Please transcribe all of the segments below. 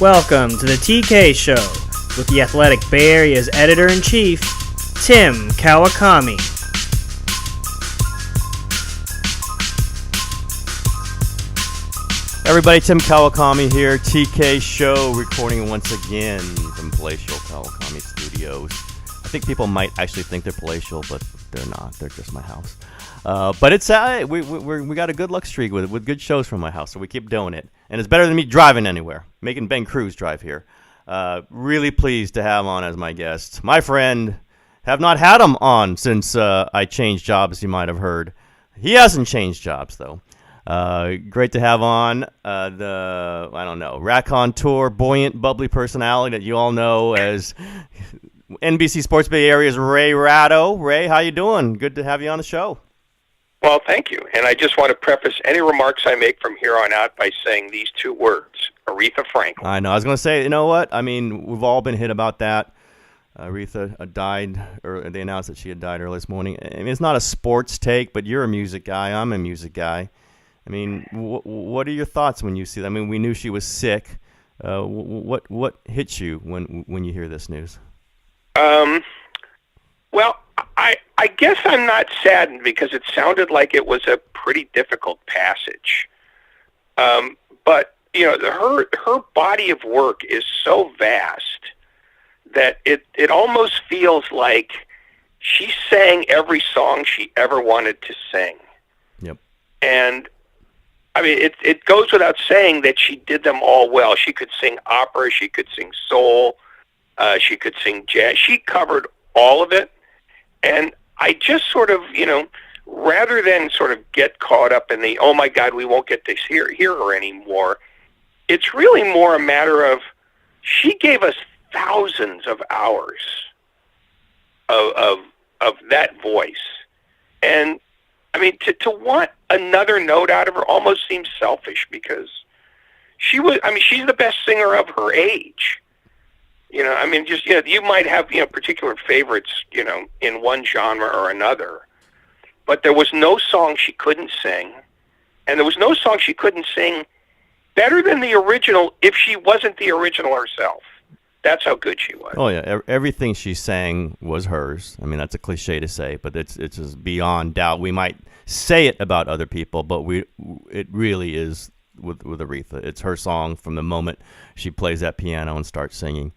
Welcome to the TK Show with the Athletic Bay Area's Editor-in-Chief, Tim Kawakami. Everybody, Tim Kawakami here, TK Show, recording once again from Palatial Kawakami Studios. I think people might actually think they're palatial, but they're not. They're just my house. But it's we got a good luck streak with good shows from my house, so we keep doing it. And it's better than me driving anywhere, making Ben Cruz drive here. Really pleased to have on as my guest. My friend, have not had him on since I changed jobs, you might have heard. He hasn't changed jobs, though. Great to have on raconteur, buoyant, bubbly personality that you all know as NBC Sports Bay Area's Ratto. Ray, how you doing? Good to have you on the show. Well, thank you. And I just want to preface any remarks I make from here on out by saying these two words, Aretha Franklin. I know. I was going to say, you know what? I mean, we've all been hit about that. Aretha died, or they announced that she had died early this morning. I mean, it's not a sports take, but you're a music guy. I'm a music guy. I mean, what are your thoughts when you see that? I mean, we knew she was sick. What hits you when you hear this news? Well, I guess I'm not saddened because it sounded like it was a pretty difficult passage. But you know, her body of work is so vast that it almost feels like she sang every song she ever wanted to sing. Yep. And I mean, it goes without saying that she did them all well. She could sing opera, she could sing soul, she could sing jazz. She covered all of it. And I just sort of, rather than sort of get caught up in the, oh my God, we won't get to hear her anymore, it's really more a matter of she gave us thousands of hours of that voice. And I mean, to want another note out of her almost seems selfish because she's the best singer of her age. You might have, particular favorites, in one genre or another, but there was no song she couldn't sing, and there was no song she couldn't sing better than the original if she wasn't the original herself. That's how good she was. Oh yeah, everything she sang was hers. I mean, that's a cliche to say, but it's just beyond doubt. We might say it about other people, but it really is with Aretha. It's her song from the moment she plays that piano and starts singing.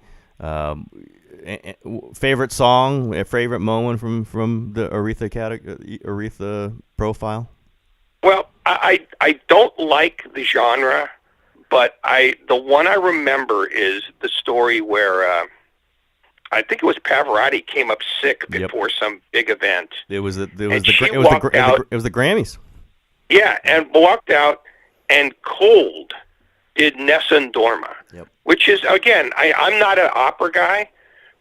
Favorite song, a favorite moment from the Aretha profile? Well, I don't like the genre, but the one I remember is the story where I think it was Pavarotti came up sick before some big event. It was the Grammys. Yeah, and walked out and cold did Nessun Dorma, which is, again, I'm not an opera guy,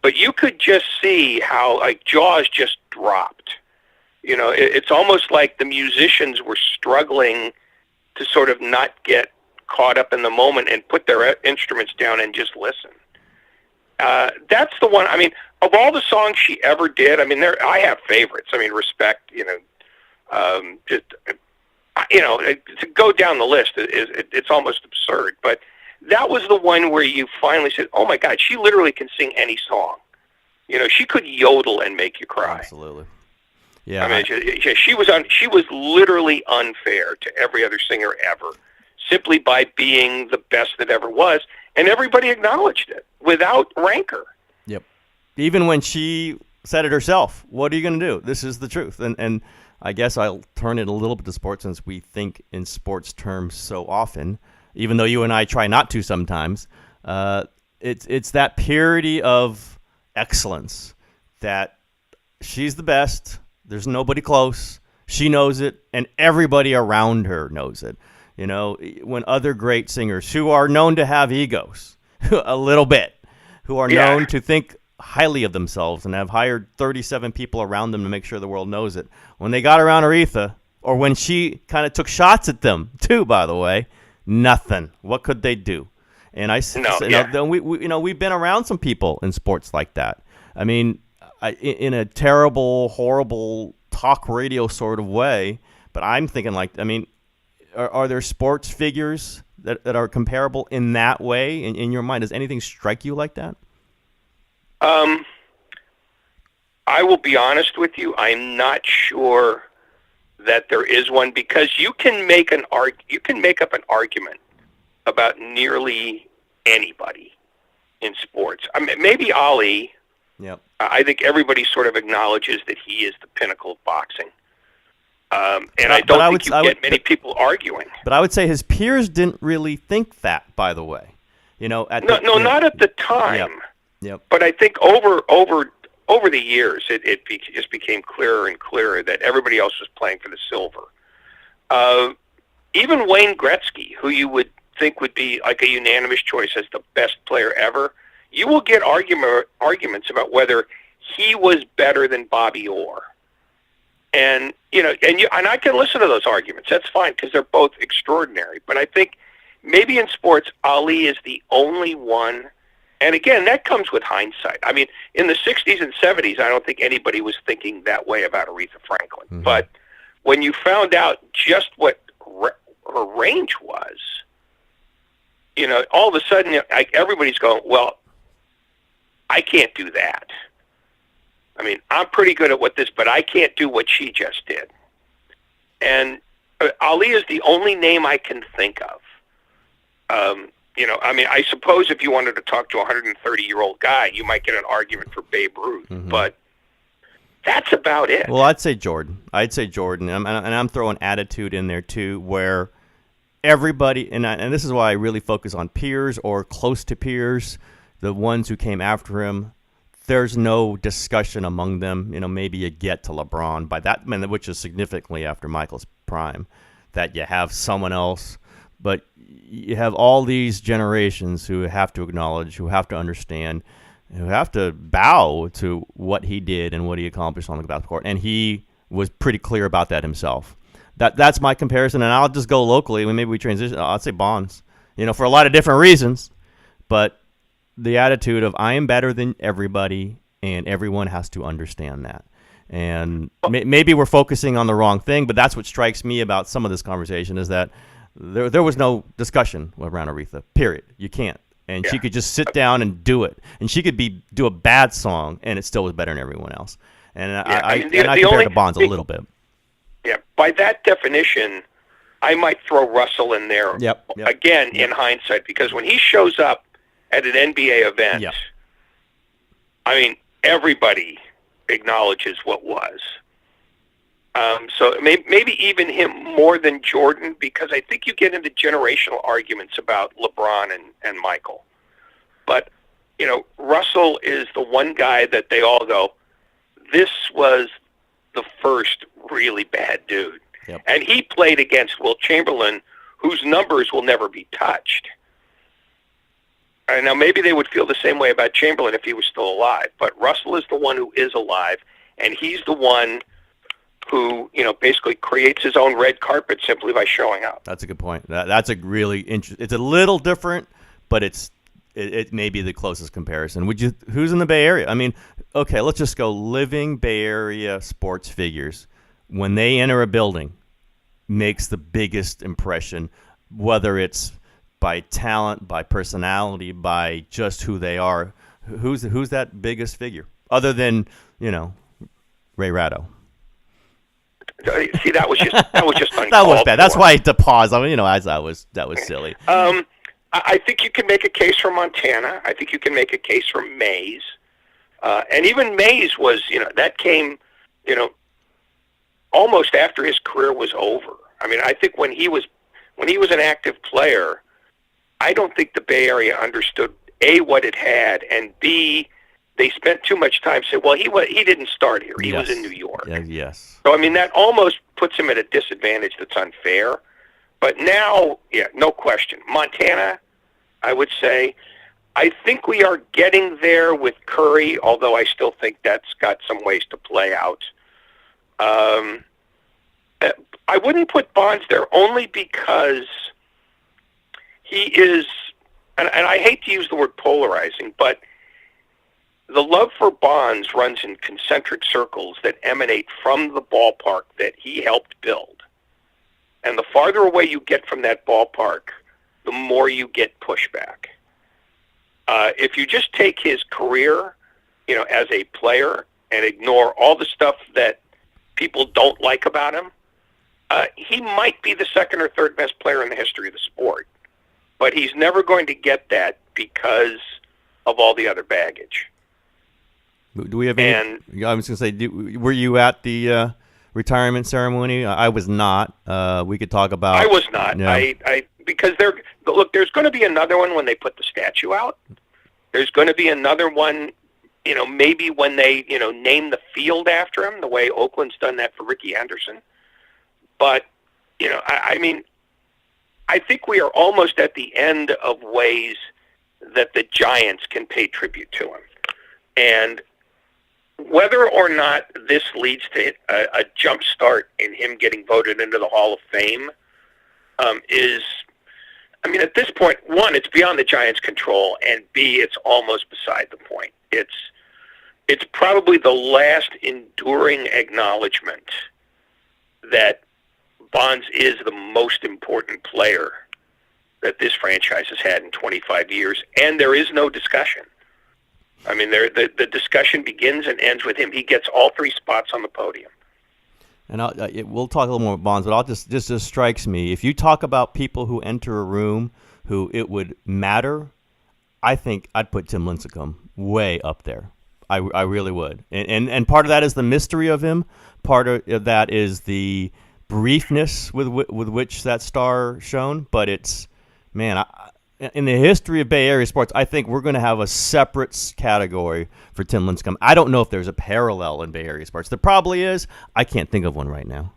but you could just see how jaws just dropped. It's almost like the musicians were struggling to sort of not get caught up in the moment and put their instruments down and just listen. That's the one. I mean, of all the songs she ever did, I mean, I have favorites. I mean, Respect. To go down the list, it's almost absurd. But that was the one where you finally said, "Oh my God, she literally can sing any song." She could yodel and make you cry. Absolutely. Yeah. I mean, she was literally unfair to every other singer ever, simply by being the best that ever was, and everybody acknowledged it without rancor. Yep. Even when she said it herself, what are you going to do? This is the truth. And I guess I'll turn it a little bit to sports since we think in sports terms so often, even though you and I try not to sometimes. It's that purity of excellence that she's the best. There's nobody close. She knows it, and everybody around her knows it. When other great singers who are known to have egos a little bit, who are known to think highly of themselves and have hired 37 people around them to make sure the world knows it, when they got around Aretha, or when she kind of took shots at them too, by the way, nothing. What could they do? And we've been around some people in sports like that. I mean, in a terrible, horrible talk radio sort of way, but I'm thinking are there sports figures that are comparable in that way in your mind? Does anything strike you like that? I will be honest with you. I'm not sure that there is one, because you can make up an argument about nearly anybody in sports. I mean, maybe Ali. Yep. I think everybody sort of acknowledges that he is the pinnacle of boxing. And I don't think you get many people arguing. But I would say his peers didn't really think that, by the way. Not at the time. Yep. But I think over the years, it just became clearer and clearer that everybody else was playing for the silver. Even Wayne Gretzky, who you would think would be like a unanimous choice as the best player ever, you will get arguments about whether he was better than Bobby Orr. And I can listen to those arguments. That's fine, because they're both extraordinary. But I think maybe in sports, Ali is the only one. And again, that comes with hindsight. I mean, in the 60s and 70s, I don't think anybody was thinking that way about Aretha Franklin. Mm-hmm. But when you found out just what her range was, all of a sudden, everybody's going, well, I can't do that. I mean, I'm pretty good at but I can't do what she just did. And Ali is the only name I can think of. I suppose if you wanted to talk to a 130-year-old guy, you might get an argument for Babe Ruth, mm-hmm. but that's about it. Well, I'd say Jordan. And I'm throwing attitude in there too, where everybody, and this is why I really focus on peers or close to peers, the ones who came after him. There's no discussion among them. Maybe you get to LeBron by that, which is significantly after Michael's prime, that you have someone else. But you have all these generations who have to acknowledge, who have to understand, who have to bow to what he did and what he accomplished on the basketball court. And he was pretty clear about that himself. That's my comparison. And I'll just go locally. Maybe we transition. I'd say Bonds, for a lot of different reasons. But the attitude of I am better than everybody, and everyone has to understand that. And maybe we're focusing on the wrong thing, but that's what strikes me about some of this conversation is that there was no discussion around Aretha, period. You can't. And she could just sit down and do it. And she could do a bad song, and it still was better than everyone else. And I compare it to Bonds a little bit. Yeah, by that definition, I might throw Russell in there again in hindsight, because when he shows up at an NBA event, everybody acknowledges what was. So maybe even him more than Jordan, because I think you get into generational arguments about LeBron and Michael. But, Russell is the one guy that they all go, this was the first really bad dude. Yep. And he played against Wilt Chamberlain, whose numbers will never be touched. Now, maybe they would feel the same way about Chamberlain if he was still alive, but Russell is the one who is alive, and he's the one who, basically creates his own red carpet simply by showing up. That's a good point. That's a really interesting. It's a little different, but it may be the closest comparison. Who's in the Bay Area? Okay, let's just go living Bay Area sports figures. When they enter a building, makes the biggest impression, whether it's by talent, by personality, by just who they are. Who's that biggest figure other than Ray Ratto? See, that was just uncalled that was bad. for. That's why I had to pause. That was silly. I think you can make a case for Montana. I think you can make a case for Mays, and even Mays was that came almost after his career was over. I think when he was an active player, I don't think the Bay Area understood A, what it had, and B, they spent too much time saying, well, he didn't start here. He was in New York. Yes. So, that almost puts him at a disadvantage that's unfair. But now, no question. Montana, I would say, I think we are getting there with Curry, although I still think that's got some ways to play out. I wouldn't put Bonds there only because he is, and I hate to use the word polarizing, but the love for Bonds runs in concentric circles that emanate from the ballpark that he helped build. And the farther away you get from that ballpark, the more you get pushback. If you just take his career, as a player and ignore all the stuff that people don't like about him, he might be the second or third best player in the history of the sport. But he's never going to get that because of all the other baggage. Do we have any? I was going to say, were you at the retirement ceremony? I was not. We could talk about. I was not. Yeah. Because there's going to be another one when they put the statue out. There's going to be another one, maybe when they, name the field after him, the way Oakland's done that for Ricky Henderson. But, I think we are almost at the end of ways that the Giants can pay tribute to him. And whether or not this leads to a jump start in him getting voted into the Hall of Fame is, at this point, one, it's beyond the Giants' control, and B, it's almost beside the point. It's probably the last enduring acknowledgement that Bonds is the most important player that this franchise has had in 25 years, and there is no discussion. The discussion begins and ends with him. He gets all three spots on the podium. And we'll talk a little more about Bonds, but just strikes me, if you talk about people who enter a room who it would matter, I think I'd put Tim Lincecum way up there. I really would. And part of that is the mystery of him. Part of that is the briefness with which that star shone. But it's, man, in the history of Bay Area sports, I think we're going to have a separate category for Tim Lincecum. I don't know if there's a parallel in Bay Area sports. There probably is. I can't think of one right now.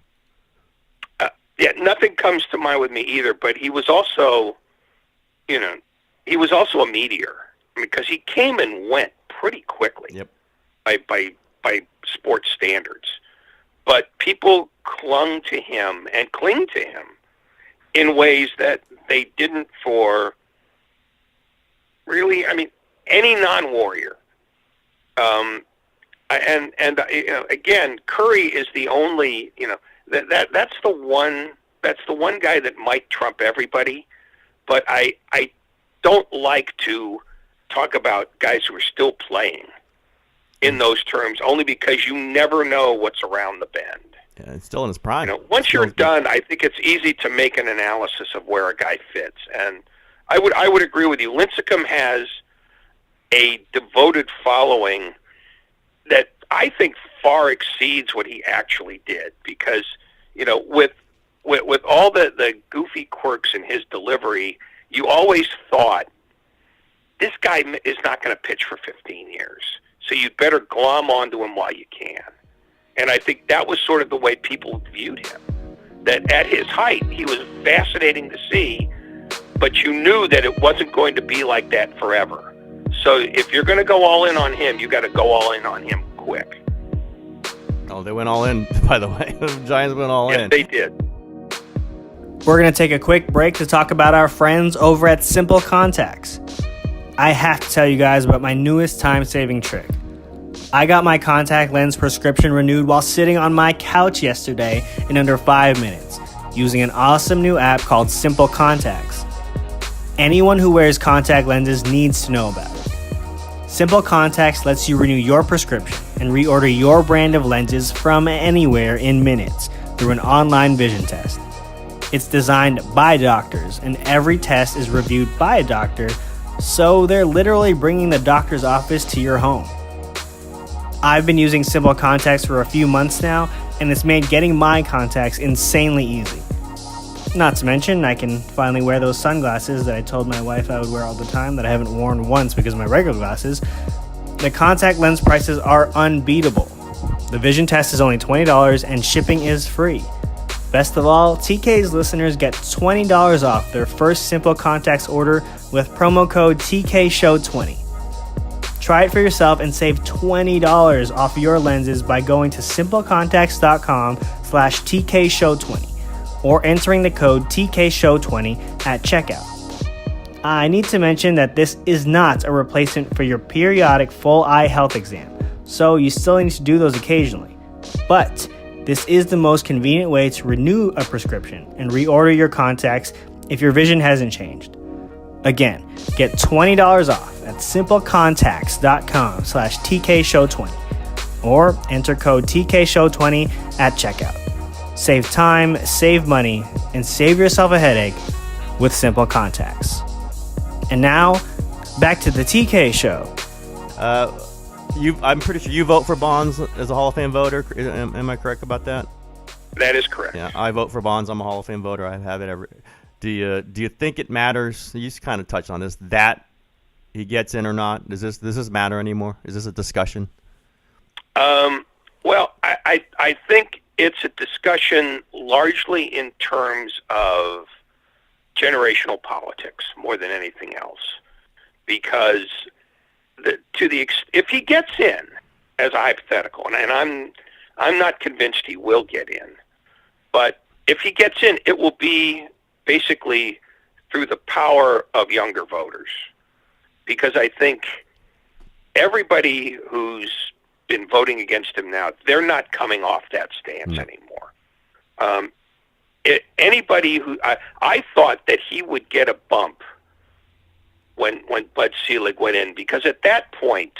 Nothing comes to mind with me either. But he was also, a meteor because he came and went pretty quickly. Yep. By sports standards. But people clung to him and cling to him in ways that they didn't for really, any non-warrior. Again, Curry is the only, that's the one guy that might trump everybody. But I don't like to talk about guys who are still playing in those terms, only because you never know what's around the bend. Yeah, it's still in his prime. Once you're done, I think it's easy to make an analysis of where a guy fits. And I would agree with you. Lincecum has a devoted following that I think far exceeds what he actually did. Because, with all the goofy quirks in his delivery, you always thought, this guy is not going to pitch for 15 years. So you'd better glom onto him while you can. And I think that was sort of the way people viewed him. That at his height, he was fascinating to see, but you knew that it wasn't going to be like that forever. So if you're going to go all in on him, you got to go all in on him quick. Oh, they went all in, by the way. The Giants went all in. Yes, they did. We're going to take a quick break to talk about our friends over at Simple Contacts. I have to tell you guys about my newest time-saving trick. I got my contact lens prescription renewed while sitting on my couch yesterday in under 5 minutes, using an awesome new app called Simple Contacts. Anyone who wears contact lenses needs to know about it. Simple Contacts lets you renew your prescription and reorder your brand of lenses from anywhere in minutes through an online vision test. It's designed by doctors, and every test is reviewed by a doctor, so they're literally bringing the doctor's office to your home. I've been using Simple Contacts for a few months now, and it's made getting my contacts insanely easy. Not to mention, I can finally wear those sunglasses that I told my wife I would wear all the time that I haven't worn once because of my regular glasses. The contact lens prices are unbeatable. The vision test is only $20 and shipping is free. Best of all, TK's listeners get $20 off their first Simple Contacts order with promo code TKShow20. Try it for yourself and save $20 off your lenses by going to simplecontacts.com/TKShow20 or entering the code TKShow20 at checkout. I need to mention that this is not a replacement for your periodic full eye health exam, so you still need to do those occasionally. But this is the most convenient way to renew a prescription and reorder your contacts if your vision hasn't changed. Again, get $20 off at simplecontacts.com/TKShow20 or enter code TKShow20 at checkout. Save time, save money, and save yourself a headache with Simple Contacts. And now, back to the TK Show. I'm pretty sure you vote for Bonds as a Hall of Fame voter. Am I correct about that? That is correct. Yeah, I vote for Bonds. I'm a Hall of Fame voter. I have it every. Do you think it matters? You just kind of touched on this, that he gets in or not. Does this matter anymore? Is this a discussion? Well, I think it's a discussion largely in terms of generational politics more than anything else, because if he gets in as a hypothetical, and I'm not convinced he will get in, but if he gets in, it will be basically through the power of younger voters, because I think everybody who's been voting against him now, they're not coming off that stance anymore. Anybody who I thought that he would get a bump when Bud Selig went in, because at that point,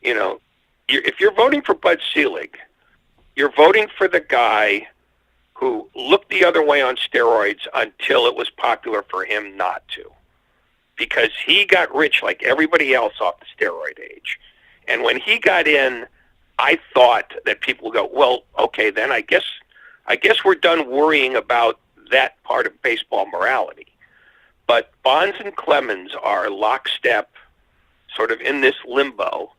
if you're voting for Bud Selig, you're voting for the guy who looked the other way on steroids until it was popular for him not to, because he got rich like everybody else off the steroid age. And when he got in, I thought that people would go, well, okay, then I guess we're done worrying about that part of baseball morality. But Bonds and Clemens are lockstep, sort of in this limbo,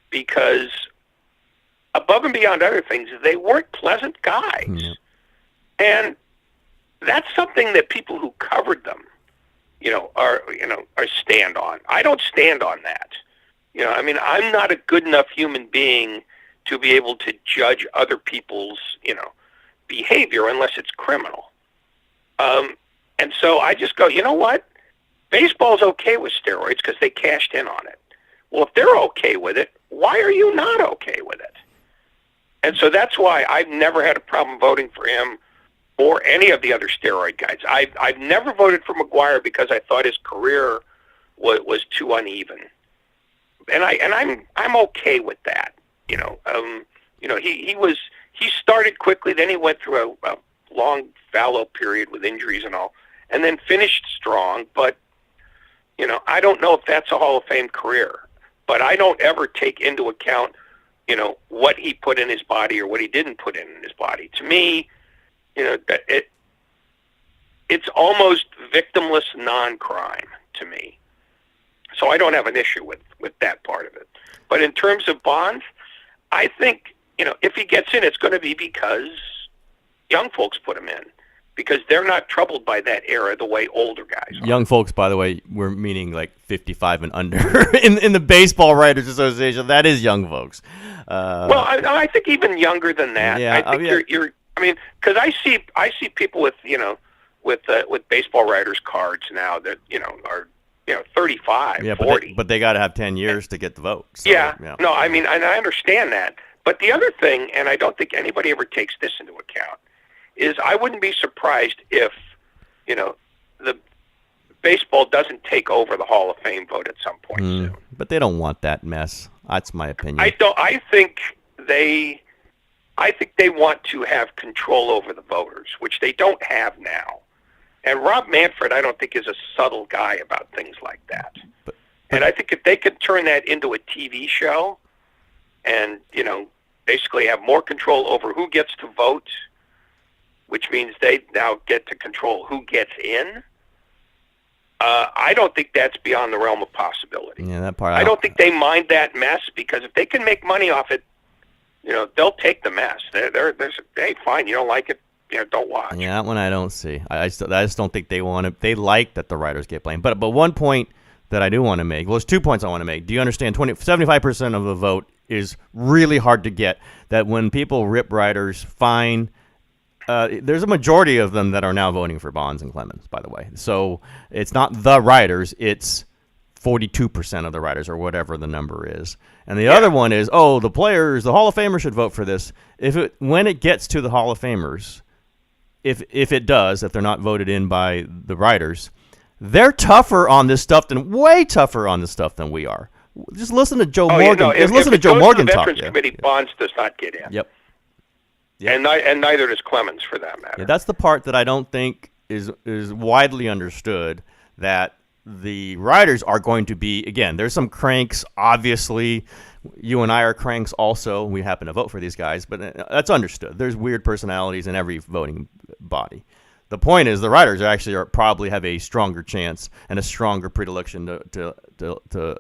because above and beyond other things, they weren't pleasant guys. Mm-hmm. And that's something that people who covered them, are stand on. I don't stand on that. I'm not a good enough human being to be able to judge other people's, behavior unless it's criminal. And so I just go, you know what? Baseball's okay with steroids because they cashed in on it. Well, if they're okay with it, why are you not okay with it? And so that's why I've never had a problem voting for him or any of the other steroid guys. I've never voted for McGwire because I thought his career was too uneven. And I'm okay with that. He started quickly, then he went through a long fallow period with injuries and all, and then finished strong. But I don't know if that's a Hall of Fame career. But I don't ever take into account what he put in his body or what he didn't put in his body. To me, it's almost victimless non-crime to me. So I don't have an issue with that part of it. But in terms of Bonds, I think, if he gets in, it's going to be because young folks put him in, because they're not troubled by that era the way older guys are. Young folks, by the way, we're meaning like 55 and under in the Baseball Writers Association. That is young folks. Well, I think even younger than that. Yeah, I think because I see people with with baseball writers cards now that are 35, yeah, 40. But they got to have 10 years to get the vote. So, yeah. No, and I understand that. But the other thing, and I don't think anybody ever takes this into account, is I wouldn't be surprised if, the baseball doesn't take over the Hall of Fame vote at some point soon. But they don't want that mess. That's my opinion. I think they want to have control over the voters, which they don't have now. And Rob Manfred, I don't think, is a subtle guy about things like that. And I think if they could turn that into a TV show and, basically have more control over who gets to vote, which means they now get to control who gets in, I don't think that's beyond the realm of possibility. Yeah, that part. I don't think they mind that mess, because if they can make money off it, they'll take the mess. They're hey, fine, you don't like it, don't watch. Yeah, that one I don't see. I just don't think they want to. They like that the writers get blamed. But one point that I do want to make, well, there's 2 points I want to make. Do you understand 75% of the vote is really hard to get? That when people rip writers, fine. There's a majority of them that are now voting for Bonds and Clemens, by the way. So it's not the writers, it's 42% of the writers, or whatever the number is. And the other one is, the players, the Hall of Famers should vote for this. When it gets to the Hall of Famers, if it does, if they're not voted in by the writers, they're tougher on this stuff way tougher on this stuff than we are. Just listen to Joe Morgan. Just listen to Joe Morgan talk. The Veterans Committee, Bonds does not get in. Yep. And neither does Clemens, for that matter. Yeah, that's the part that I don't think is widely understood, that the writers are going to be, again, there's some cranks, obviously. You and I are cranks also. We happen to vote for these guys, but that's understood. There's weird personalities in every voting body. The point is the writers probably have a stronger chance and a stronger predilection to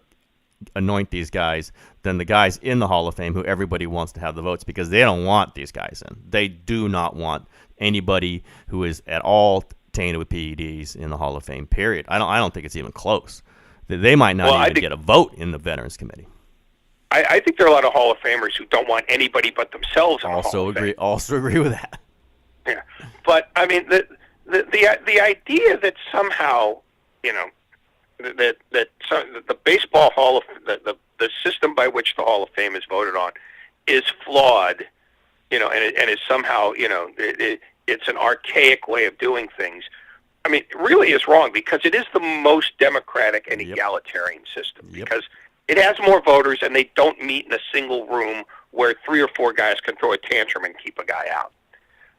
anoint these guys than the guys in the Hall of Fame who everybody wants to have the votes, because they don't want these guys in. They do not want anybody who is at all tainted with PEDs in the Hall of Fame, period. I don't think it's even close. They might not even get a vote in the Veterans Committee. I think there are a lot of Hall of Famers who don't want anybody but themselves in the Hall of Fame. Also agree with that. Yeah, but I mean the idea that somehow, you know, that the baseball Hall of the system by which the Hall of Fame is voted on is flawed, you know, and is somehow, you know, it's an archaic way of doing things. I mean, it really is wrong, because it is the most democratic and egalitarian system, because it has more voters and they don't meet in a single room where 3 or 4 guys can throw a tantrum and keep a guy out.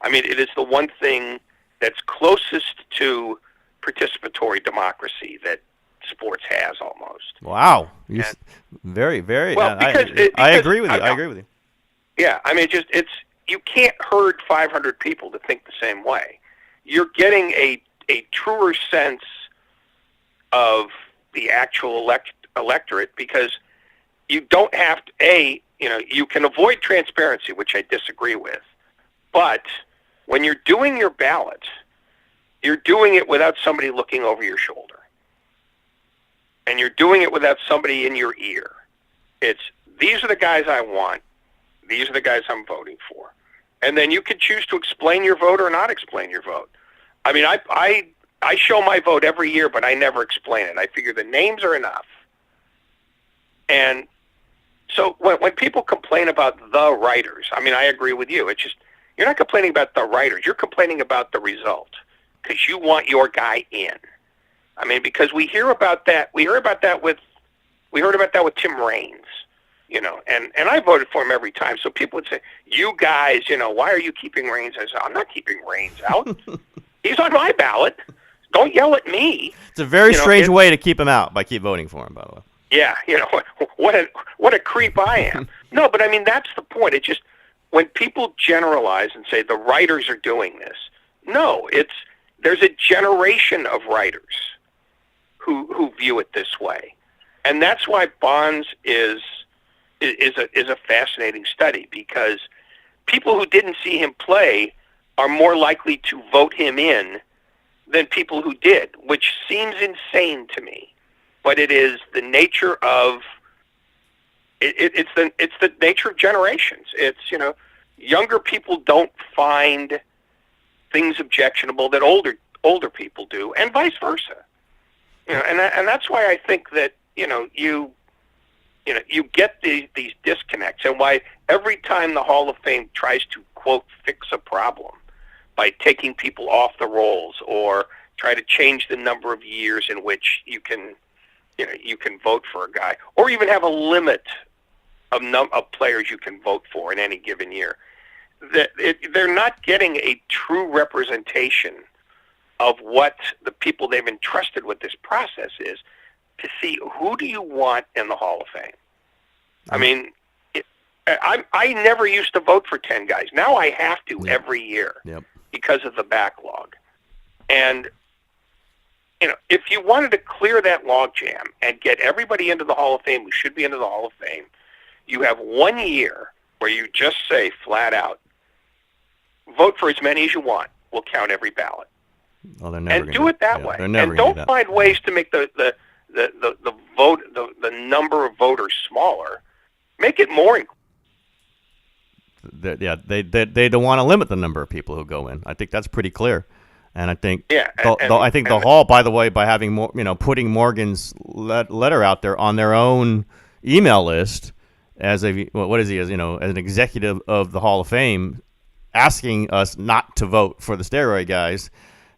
I mean, it is the one thing that's closest to participatory democracy that sports has almost. Wow. Very, very. Well, I agree with you. I agree with you. Yeah, I mean, you can't herd 500 people to think the same way. You're getting a truer sense of the actual electorate, because you don't have to, you know, you can avoid transparency, which I disagree with, but when you're doing your ballot, you're doing it without somebody looking over your shoulder. And you're doing it without somebody in your ear. It's, these are the guys I want. These are the guys I'm voting for. And then you can choose to explain your vote or not explain your vote. I mean, I show my vote every year, but I never explain it. I figure the names are enough. And so when people complain about the writers, I mean, I agree with you. It's just, you're not complaining about the writers. You're complaining about the result, because you want your guy in. I mean, because we hear about that. We heard about that with Tim Raines, you know, and I voted for him every time. So people would say, you guys, you know, why are you keeping Raines? I said, I'm not keeping Raines out. He's on my ballot. Don't yell at me. It's a very strange way to keep him out, by keep voting for him, by the way. Yeah, you know, what a creep I am. No, but I mean, that's the point. It just, when people generalize and say the writers are doing this, no, there's a generation of writers who view it this way, and that's why Bonds is a fascinating study, because people who didn't see him play are more likely to vote him in than people who did, which seems insane to me, but it is the nature of it's the nature of generations. It's, you know, younger people don't find things objectionable that older people do, and vice versa. You know, and that's why I think that, you know, you get these disconnects, and why every time the Hall of Fame tries to, quote, fix a problem by taking people off the rolls, or try to change the number of years in which you can vote for a guy, or even have a limit of players you can vote for in any given year, they're not getting a true representation of what the people they've entrusted with this process is, to see who do you want in the Hall of Fame. I mean, I never used to vote for 10 guys. Now I have to every year because of the backlog. And, you know, if you wanted to clear that logjam and get everybody into the Hall of Fame who should be into the Hall of Fame, you have 1 year where you just say flat out, vote for as many as you want. We'll count every ballot. Well, they're never and do it that way. And don't find ways to make the vote, the number of voters smaller. Make it more. They don't want to limit the number of people who go in. I think that's pretty clear. And I think I think the Hall, by the way, by having more, you know, putting Morgan's letter out there on their own email list as as an executive of the Hall of Fame, asking us not to vote for the steroid guys,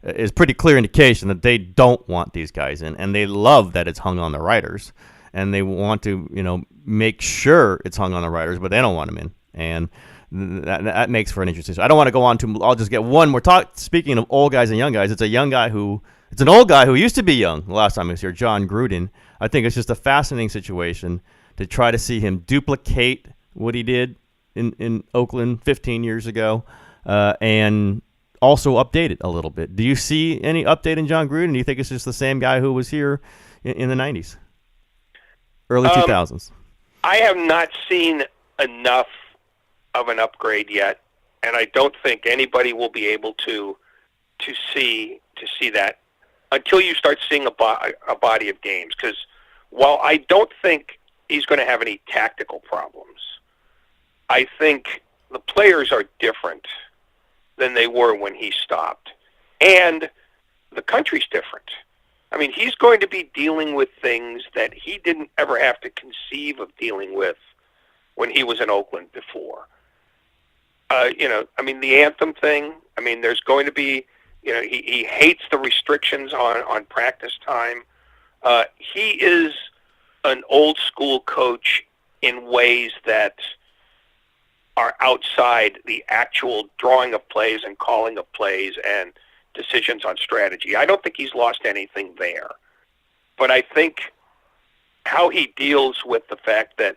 is pretty clear indication that they don't want these guys in, and they love that it's hung on the writers, and they want to, make sure it's hung on the writers, but they don't want them in, and that makes for an interesting. I don't want to go on to. I'll just get one more talk. Speaking of old guys and young guys, it's an old guy who used to be young the last time he was here, John Gruden. I think it's just a fascinating situation to try to see him duplicate what he did in Oakland 15 years ago, and also update it a little bit. Do you see any update in John Gruden? Do you think it's just the same guy who was here in the 90s, early 2000s? I have not seen enough of an upgrade yet, and I don't think anybody will be able to see that until you start seeing a body of games. Because while I don't think he's going to have any tactical problems, I think the players are different than they were when he stopped. And the country's different. I mean, he's going to be dealing with things that he didn't ever have to conceive of dealing with when he was in Oakland before. The anthem thing, there's going to be, he hates the restrictions on practice time. He is an old school coach in ways that are outside the actual drawing of plays and calling of plays and decisions on strategy. I don't think he's lost anything there. But I think how he deals with the fact that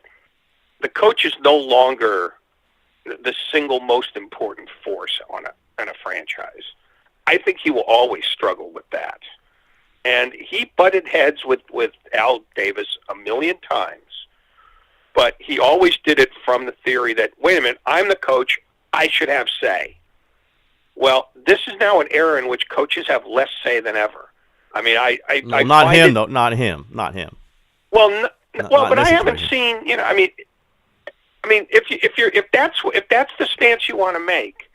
the coach is no longer the single most important force on a franchise. I think he will always struggle with that. And he butted heads with Al Davis a million times, but he always did it from the theory that, wait a minute, I'm the coach, I should have say. Well, this is now an era in which coaches have less say than ever. I mean, not him. Well, but I haven't seen. If that's the stance you want to make,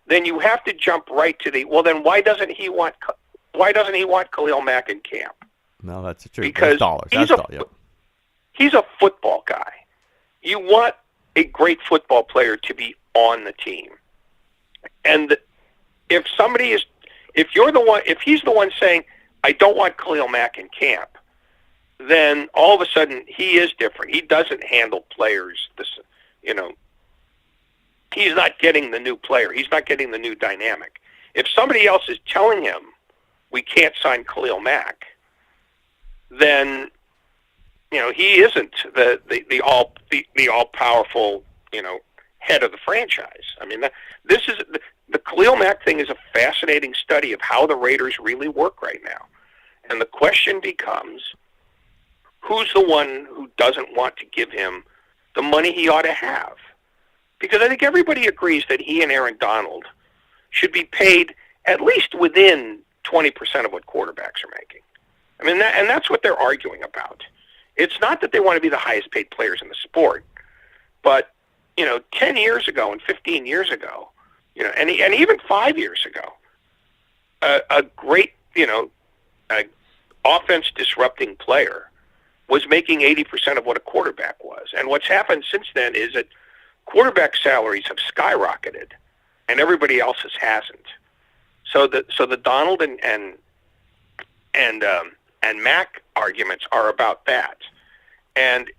then you have to jump right to the. Well, then why doesn't he want Khalil Mack in camp? No, that's true. Because he's a football guy. You want a great football player to be on the team, and if he's the one saying, I don't want Khalil Mack in camp, then all of a sudden he is different. He doesn't handle players. He's not getting the new player. He's not getting the new dynamic. If somebody else is telling him we can't sign Khalil Mack, then he isn't the all powerful head of the franchise. I mean, the Khalil Mack thing is a fascinating study of how the Raiders really work right now. And the question becomes, who's the one who doesn't want to give him the money he ought to have? Because I think everybody agrees that he and Aaron Donald should be paid at least within 20% of what quarterbacks are making. I mean, that's what they're arguing about. It's not that they want to be the highest paid players in the sport, but 10 years ago and 15 years ago, and even 5 years ago, a great offense disrupting player was making 80% of what a quarterback was. And what's happened since then is that quarterback salaries have skyrocketed, and everybody else's hasn't. So the Donald and Mack arguments are about that. And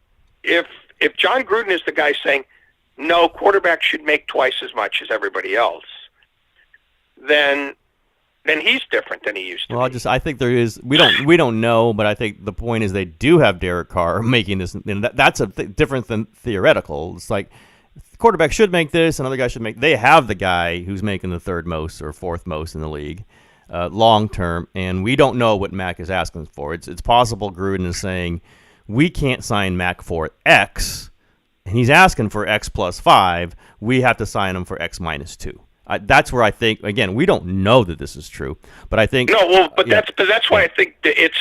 if John Gruden is the guy saying, no, quarterbacks should make twice as much as everybody else, then he's different than he used to. Well, I think there is. We don't know, but I think the point is they do have Derek Carr making this. And that's different than theoretical. It's like quarterback should make this, another guy should make. They have the guy who's making the third most or fourth most in the league, long term, and we don't know what Mack is asking for. It's possible Gruden is saying we can't sign Mack for X, and he's asking for X plus 5. We have to sign him for X minus 2. That's where I think, again, we don't know that this is true, but I think that's why I think that it's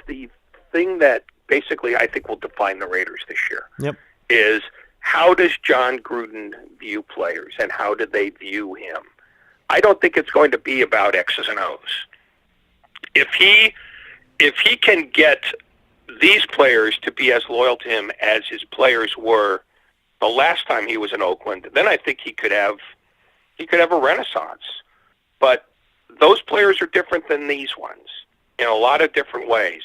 the thing that basically I think will define the Raiders this year. Yep. Is how does John Gruden view players and how do they view him? I don't think it's going to be about X's and O's. If he can get these players to be as loyal to him as his players were the last time he was in Oakland, then I think he could have a renaissance. But those players are different than these ones in a lot of different ways.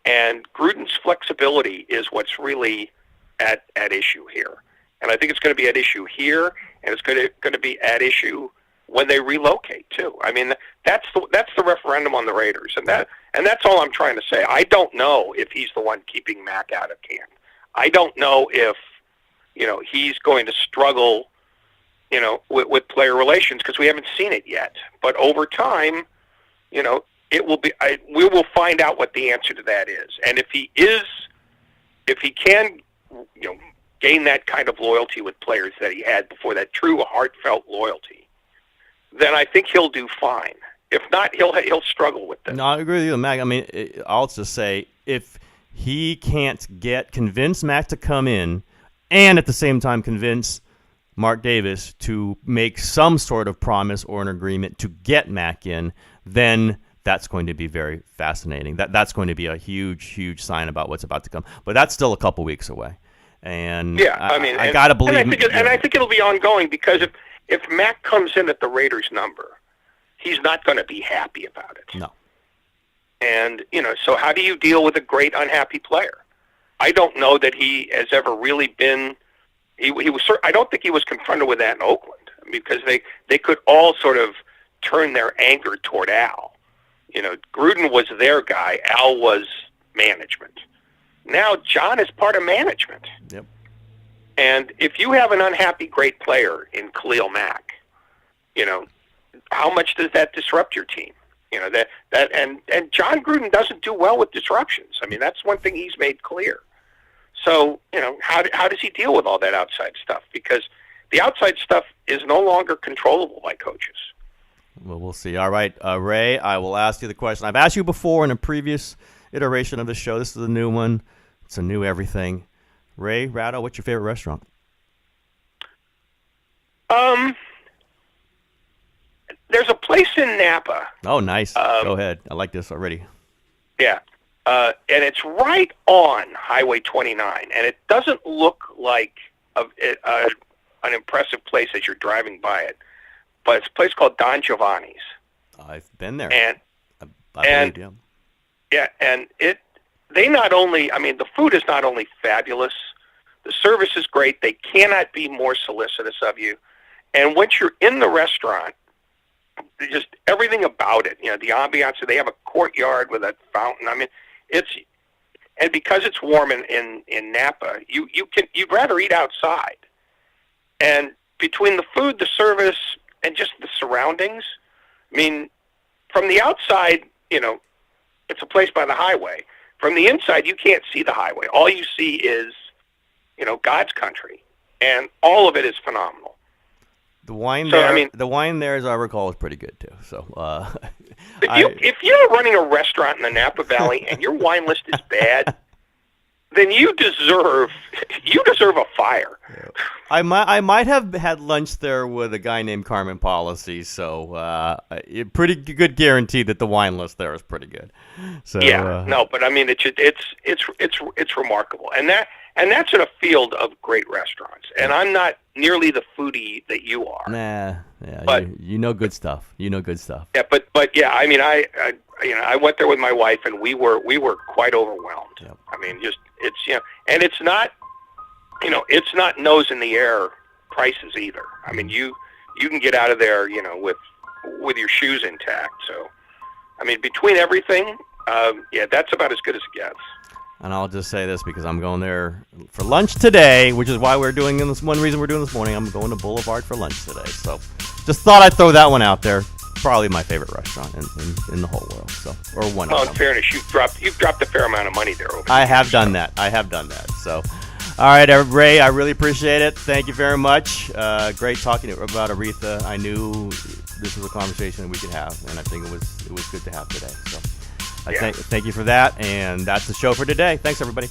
And Gruden's flexibility is what's really at issue here. And I think it's going to be at issue here, and it's going to be at issue when they relocate too. I mean, that's the referendum on the Raiders, and that's all I'm trying to say. I don't know if he's the one keeping Mac out of camp. I don't know if he's going to struggle with player relations, because we haven't seen it yet. But over time, it will be. We will find out what the answer to that is, and if he can, gain that kind of loyalty with players that he had before, that true heartfelt loyalty, then I think he'll do fine. If not, he'll struggle with this. No, I agree with you, Mac. I mean, I'll just say, if he can't convince Mac to come in, and at the same time convince Mark Davis to make some sort of promise or an agreement to get Mac in, then that's going to be very fascinating. That's going to be a huge, huge sign about what's about to come. But that's still a couple weeks away. And I got to believe. And I think it'll be ongoing, because if Mac comes in at the Raiders' number, he's not going to be happy about it. No. And so how do you deal with a great unhappy player? I don't know that he has ever really been. He was. I don't think he was confronted with that in Oakland, because they could all sort of turn their anger toward Al. Gruden was their guy. Al was management. Now John is part of management. Yep. And if you have an unhappy great player in Khalil Mack, how much does that disrupt your team? And John Gruden doesn't do well with disruptions. I mean, that's one thing he's made clear. So, how does he deal with all that outside stuff? Because the outside stuff is no longer controllable by coaches. Well, we'll see. All right, Ray, I will ask you the question I've asked you before in a previous iteration of the show. This is a new one. It's a new everything. Ray, Ratto, what's your favorite restaurant? There's a place in Napa. Oh, nice. Go ahead. I like this already. Yeah. And it's right on Highway 29, and it doesn't look like an impressive place as you're driving by it. But it's a place called Don Giovanni's. I've been there. And I believe, yeah, and they not only, the food is not only fabulous, the service is great. They cannot be more solicitous of you. And once you're in the restaurant, just everything about it, the ambiance, they have a courtyard with a fountain. And because it's warm in Napa, you'd rather eat outside. And between the food, the service, and just the surroundings, from the outside, it's a place by the highway. From the inside, you can't see the highway. All you see is, God's country, and all of it is phenomenal. The wine there, as I recall, is pretty good too. So, if you're running a restaurant in the Napa Valley and your wine list is bad, then you deserve a fire. Yeah. I might have had lunch there with a guy named Carmen Policy, so pretty good guarantee that the wine list there is pretty good. So but it's remarkable, and that's in a field of great restaurants. And I'm not nearly the foodie that you are. Nah, yeah, but you know good stuff. Yeah, but yeah, I went there with my wife, and we were quite overwhelmed. Yep. And it's not, it's not nose in the air prices either. You can get out of there, with your shoes intact. So, between everything, that's about as good as it gets. And I'll just say this, because I'm going there for lunch today, which is why we're doing this. One reason we're doing this morning, I'm going to Boulevard for lunch today. So, just thought I'd throw that one out there. Probably my favorite restaurant in the whole world. So, or one. Well, in fairness, you've dropped a fair amount of money there. I have done that. So, all right, Ray, I really appreciate it. Thank you very much. Great talking about Aretha. I knew this was a conversation that we could have, and I think it was good to have today. So, thank you for that, and that's the show for today. Thanks, everybody.